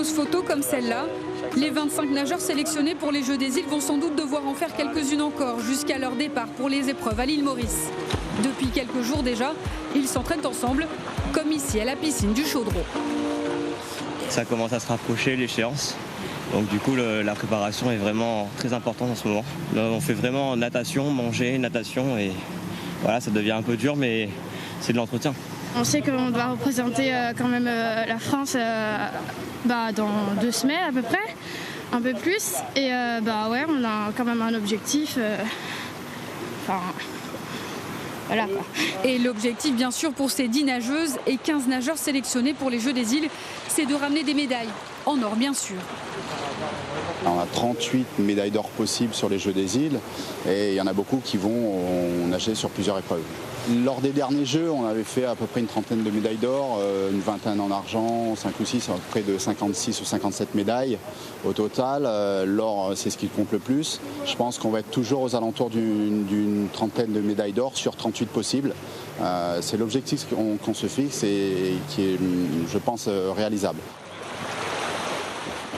poses photos comme celle-là. Les 25 nageurs sélectionnés pour les Jeux des îles vont sans doute devoir en faire quelques-unes encore jusqu'à leur départ pour les épreuves à l'île Maurice. Depuis quelques jours déjà, ils s'entraînent ensemble, comme ici à la piscine du Chaudron. Ça commence à se rapprocher, l'échéance. Donc du coup, la préparation est vraiment très importante en ce moment. Là, on fait vraiment natation, manger, natation et voilà, ça devient un peu dur, mais c'est de l'entretien. On sait qu'on doit représenter quand même la France dans 2 semaines à peu près, un peu plus. Et ouais, on a quand même un objectif. Voilà. Et l'objectif, bien sûr, pour ces 10 nageuses et 15 nageurs sélectionnés pour les Jeux des îles, c'est de ramener des médailles. En or, bien sûr. On a 38 médailles d'or possibles sur les Jeux des îles et il y en a beaucoup qui vont nager sur plusieurs épreuves. Lors des derniers Jeux, on avait fait à peu près une trentaine de médailles d'or, une vingtaine en argent, 5 ou 6, à peu près de 56 ou 57 médailles au total. L'or, c'est ce qui compte le plus. Je pense qu'on va être toujours aux alentours d'une trentaine de médailles d'or sur 38 possibles. C'est l'objectif qu'on se fixe et qui est, je pense, réalisable.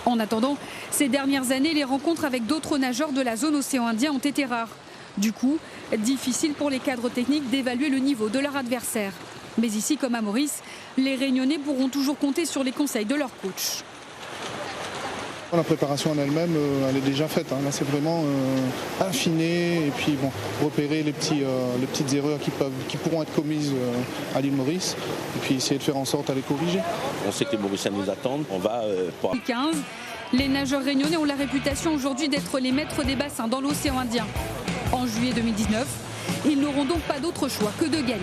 En attendant, ces dernières années, les rencontres avec d'autres nageurs de la zone océan Indien ont été rares. Du coup, difficile pour les cadres techniques d'évaluer le niveau de leur adversaire. Mais ici, comme à Maurice, les Réunionnais pourront toujours compter sur les conseils de leur coach. La préparation en elle-même, elle est déjà faite. Là, c'est vraiment affiner et puis repérer les petites erreurs qui pourront être commises à l'île Maurice et puis essayer de faire en sorte à les corriger. On sait que les Mauriciens nous attendent. On va pour... 2015, les nageurs réunionnais ont la réputation aujourd'hui d'être les maîtres des bassins dans l'océan Indien. En juillet 2019, ils n'auront donc pas d'autre choix que de gagner.